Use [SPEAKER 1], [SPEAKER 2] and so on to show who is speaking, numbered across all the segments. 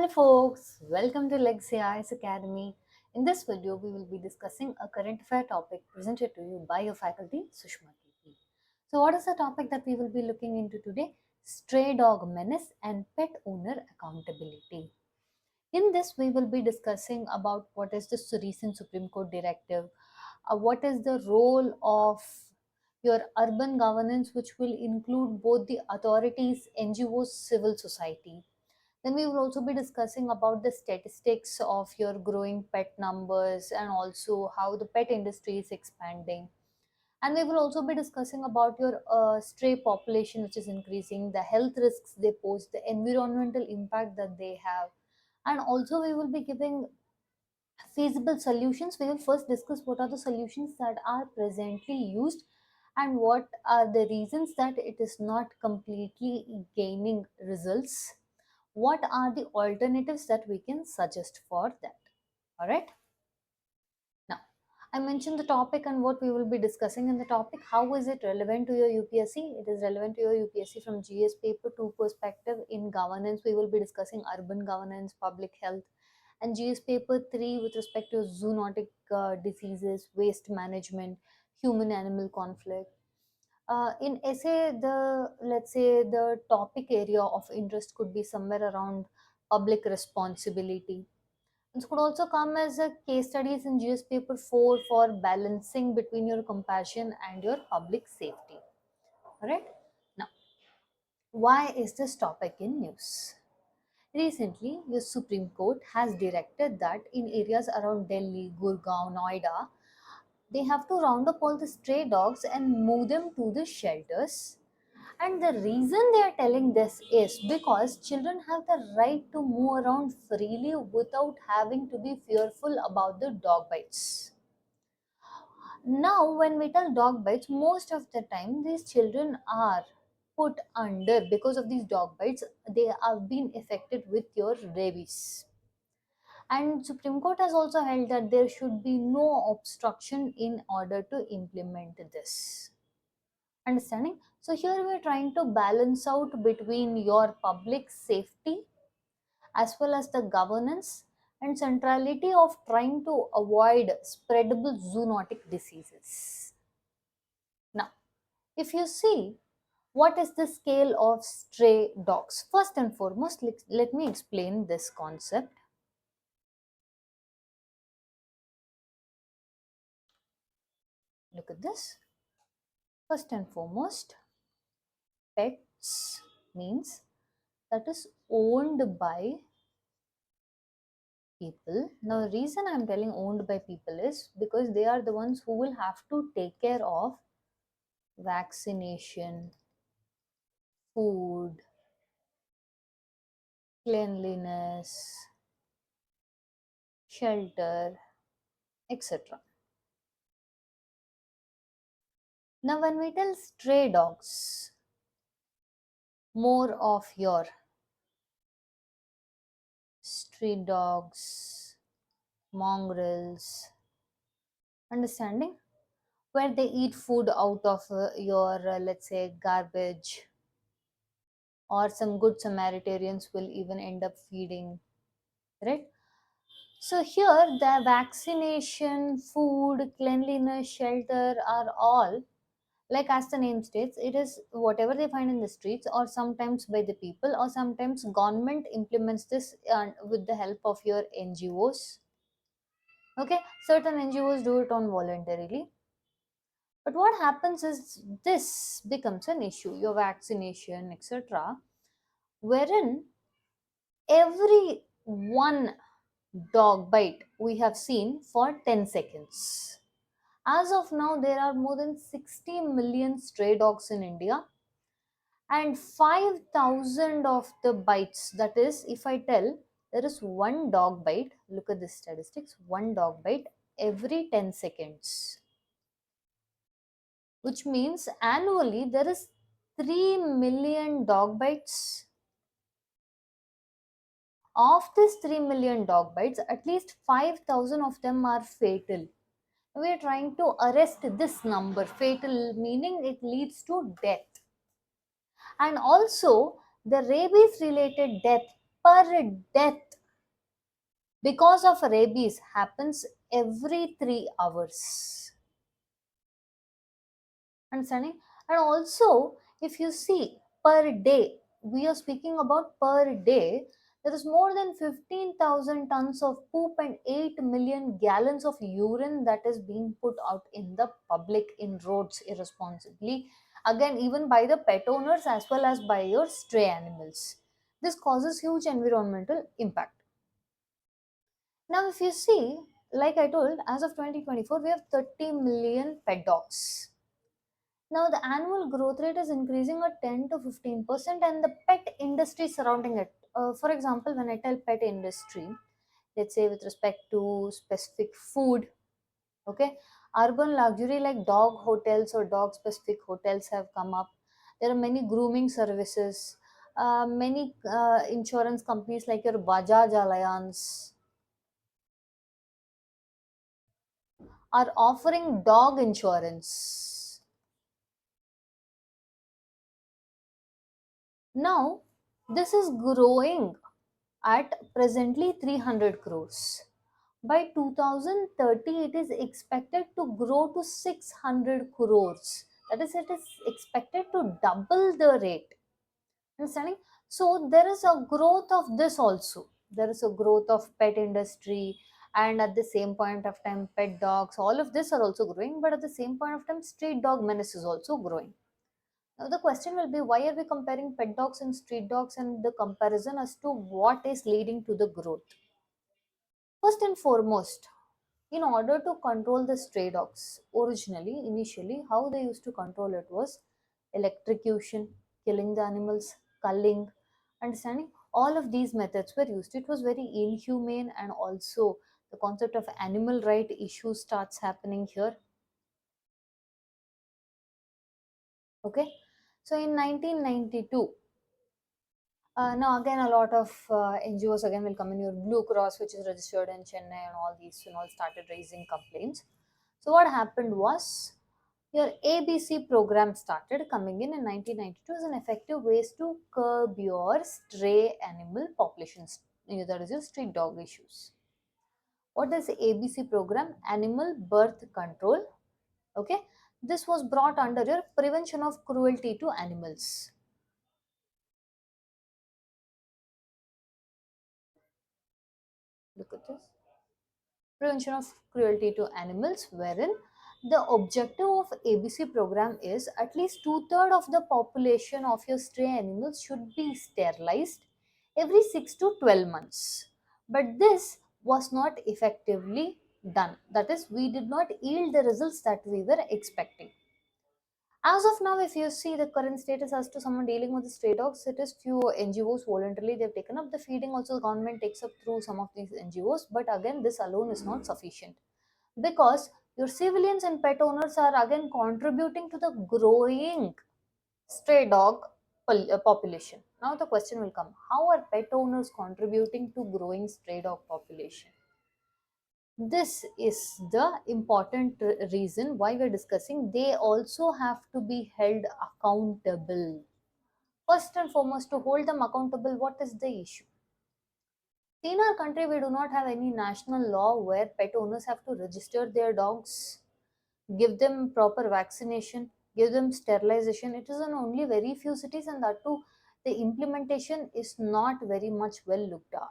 [SPEAKER 1] Hello folks, welcome to Legacy IAS Academy. In this video, we will be discussing a current affair topic presented to you by your faculty, Sushma KP. So what is the topic that we will be looking into today? Stray dog menace and pet owner accountability. In this, we will be discussing about what is the recent Supreme Court directive, what is the role of your urban governance, which will include both the authorities, NGOs, civil society. Then we will also be discussing about the statistics of your growing pet numbers and also how the pet industry is expanding. And we will also be discussing about your stray population which is increasing, the health risks they pose, the environmental impact that they have. And also we will be giving feasible solutions. We will first discuss what are the solutions that are presently used and what are the reasons that it is not completely gaining results. What are the alternatives that we can suggest for that? All right. Now, I mentioned the topic and what we will be discussing in the topic. How is it relevant to your UPSC? It is relevant to your UPSC from GS paper 2 perspective. In governance, we will be discussing urban governance, public health, and GS paper 3 with respect to zoonotic diseases, waste management, human animal conflict. In essay, the let's say the topic area of interest could be somewhere around public responsibility. This could also come as a case studies in GS paper 4 for balancing between your compassion and your public safety. Alright. Now, why is this topic in news? Recently, the Supreme Court has directed that in areas around Delhi, Gurgaon, Noida, they have to round up all the stray dogs and move them to the shelters. And the reason they are telling this is because children have the right to move around freely without having to be fearful about the dog bites. Now, when we tell dog bites, most of the time these children are put under because of these dog bites, they have been affected with your rabies. And Supreme Court has also held that there should be no obstruction in order to implement this. Understanding? So here we are trying to balance out between your public safety as well as the governance and centrality of trying to avoid spreadable zoonotic diseases. Now, if you see what is the scale of stray dogs, first and foremost, let me explain this concept. Look at this. First and foremost, pets means that is owned by people. Now, the reason I'm telling owned by people is because they are the ones who will have to take care of vaccination, food, cleanliness, shelter, etc. Now, when we tell stray dogs, more of your street dogs, mongrels, understanding, where they eat food out of your, let's say, garbage, or some good Samaritans will even end up feeding, right? So here the vaccination, food, cleanliness, shelter are all, like as the name states, it is whatever they find in the streets or sometimes by the people or sometimes government implements this with the help of your NGOs. Okay, certain NGOs do it on voluntarily. But what happens is this becomes an issue, your vaccination, etc., wherein every one dog bite we have seen for 10 seconds. As of now, there are more than 60 million stray dogs in India, and 5,000 of the bites, that is, if I tell there is one dog bite, look at the statistics, one dog bite every 10 seconds, which means annually there is 3 million dog bites. Of these 3 million dog bites, at least 5,000 of them are fatal. We are trying to arrest this number, fatal meaning it leads to death. And also the rabies related death per death because of rabies happens every 3 hours. Understanding? And also, if you see per day, we are speaking about per day, there is more than 15,000 tons of poop and 8 million gallons of urine that is being put out in the public in roads irresponsibly. Again, even by the pet owners as well as by your stray animals. This causes huge environmental impact. Now, if you see, like I told, as of 2024, we have 30 million pet dogs. Now, the annual growth rate is increasing at 10 to 15%, and the pet industry surrounding it. For example, when I tell pet industry, let's say with respect to specific food, okay, urban luxury like dog hotels or dog specific hotels have come up. There are many grooming services, many insurance companies like your Bajaj Allianz are offering dog insurance. Now, this is growing at presently 300 crores. By 2030, it is expected to grow to 600 crores. That is, it is expected to double the rate. Understanding? So there is a growth of this also. There is a growth of pet industry, and at the same point of time, pet dogs. All of this are also growing, but at the same point of time, street dog menace is also growing. Now the question will be, why are we comparing pet dogs and street dogs, and the comparison as to what is leading to the growth? First and foremost, in order to control the stray dogs, initially, how they used to control it was electrocution, killing the animals, culling, understanding. All of these methods were used. It was very inhumane, and also the concept of animal right issue starts happening here. Okay, so in 1992, now again a lot of NGOs again will come in. Your Blue Cross, which is registered in Chennai, and all these started raising complaints. So what happened was your ABC program started coming in 1992 as an effective ways to curb your stray animal populations. That is your street dog issues. What is the ABC program? Animal birth control. Okay, this was brought under your prevention of cruelty to animals. Look at this. Prevention of cruelty to animals, wherein the objective of ABC program is at least two-thirds of the population of your stray animals should be sterilized every 6 to 12 months. But this was not effectively done. That is, we did not yield the results that we were expecting. As of now, if you see the current status as to someone dealing with the stray dogs, it is few NGOs voluntarily they've taken up the feeding. Also, the government takes up through some of these NGOs. But again, this alone is not sufficient because your civilians and pet owners are again contributing to the growing stray dog population. Now, the question will come: how are pet owners contributing to growing stray dog population? This is the important reason why we're discussing. They also have to be held accountable. First and foremost, to hold them accountable, what is the issue? In our country, we do not have any national law where pet owners have to register their dogs, give them proper vaccination, give them sterilization. It is in only very few cities, and that too, the implementation is not very much well looked at.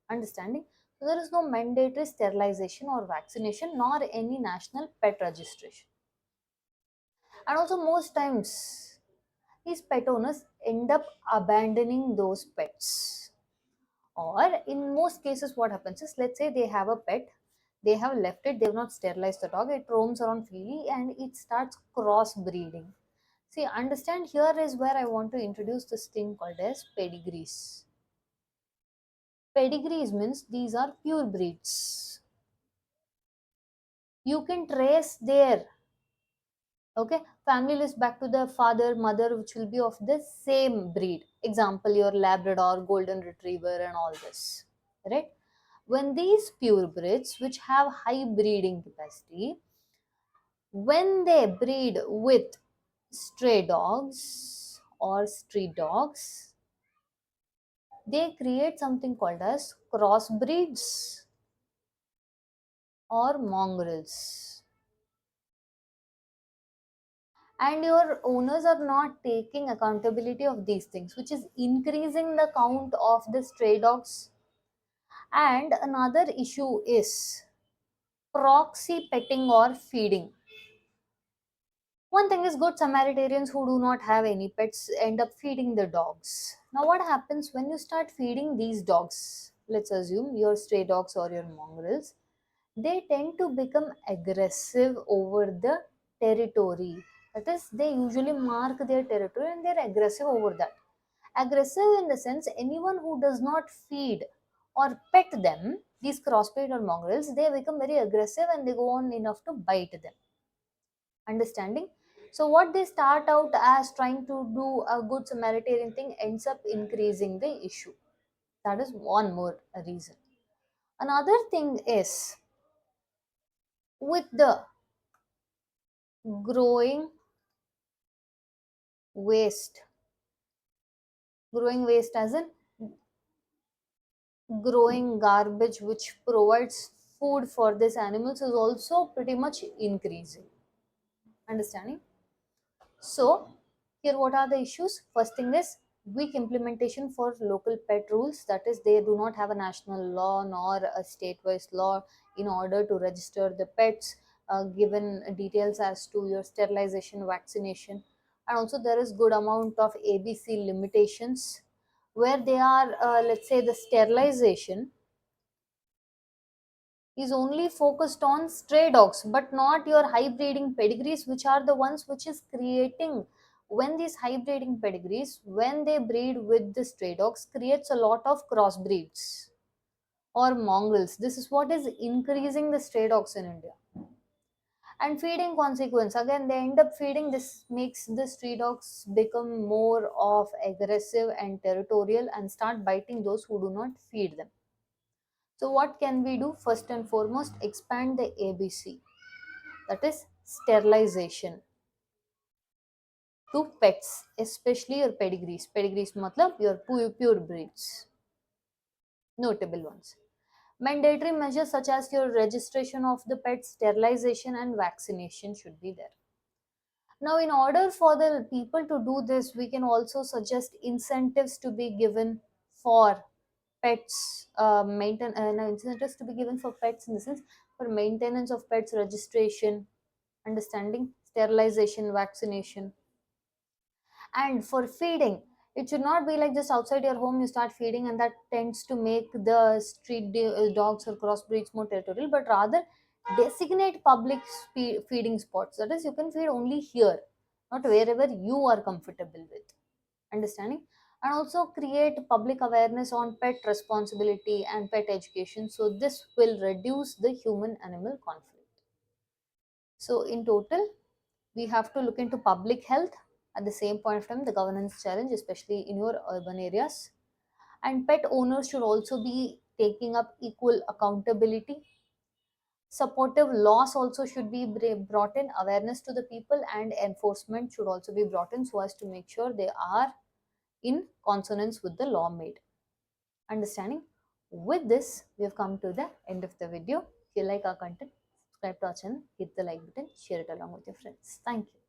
[SPEAKER 1] Understanding? So there is no mandatory sterilization or vaccination, nor any national pet registration. And also, most times, these pet owners end up abandoning those pets. Or in most cases, what happens is, let's say they have a pet, they have left it, they've not sterilized the dog, it roams around freely and it starts crossbreeding. See, understand, here is where I want to introduce this thing called as pedigrees. Pedigrees means these are pure breeds. You can trace their family list back to the father, mother, which will be of the same breed. Example, your Labrador, Golden Retriever, and all this, right? When these purebreds, which have high breeding capacity, when they breed with stray dogs or street dogs, they create something called as crossbreeds or mongrels. And your owners are not taking accountability of these things, which is increasing the count of the stray dogs. And another issue is proxy petting or feeding. One thing is, good Samaritans who do not have any pets end up feeding the dogs. Now, what happens when you start feeding these dogs? Let's assume your stray dogs or your mongrels, they tend to become aggressive over the territory. That is, they usually mark their territory and they're aggressive over that. Aggressive in the sense, anyone who does not feed or pet them, these crossbred or mongrels, they become very aggressive and they go on enough to bite them. Understanding? So what they start out as trying to do a good Samaritan thing ends up increasing the issue. That is one more reason. Another thing is, with the growing waste, growing waste as in growing garbage which provides food for these animals is also pretty much increasing. Understanding? So, here what are the issues? First thing is weak implementation for local pet rules. That is, they do not have a national law nor a state-wise law in order to register the pets, given details as to your sterilization, vaccination, and also there is good amount of ABC limitations where they are, let's say, the sterilization is only focused on stray dogs but not your high breeding pedigrees, which are the ones which is creating, when these high breeding pedigrees, when they breed with the stray dogs, creates a lot of crossbreeds or mongrels. This is what is increasing the stray dogs in India. And feeding consequence, again they end up feeding, this makes the stray dogs become more of aggressive and territorial and start biting those who do not feed them. So what can we do? First and foremost, expand the ABC, that is sterilization, to pets, especially your pedigrees. Pedigrees matlab your pure breeds, notable ones. Mandatory measures such as your registration of the pet, sterilization and vaccination should be there. Now, in order for the people to do this, we can also suggest incentives to be given for pets, incentives to be given for pets in the sense for maintenance of pets, registration, understanding, sterilization, vaccination. And for feeding, it should not be like just outside your home you start feeding and that tends to make the dogs or crossbreeds more territorial, but rather designate public feeding spots. That is, you can feed only here, not wherever you are comfortable with. Understanding? And also create public awareness on pet responsibility and pet education, so this will reduce the human animal conflict. So in total, we have to look into public health, at the same point of time the governance challenge, especially in your urban areas. And pet owners should also be taking up equal accountability. Supportive laws also should be brought in, awareness to the people, and enforcement should also be brought in so as to make sure they are in consonance with the law made. Understanding? With this, we have come to the end of the video. If you like our content, subscribe to our channel, hit the like button, share it along with your friends. Thank you.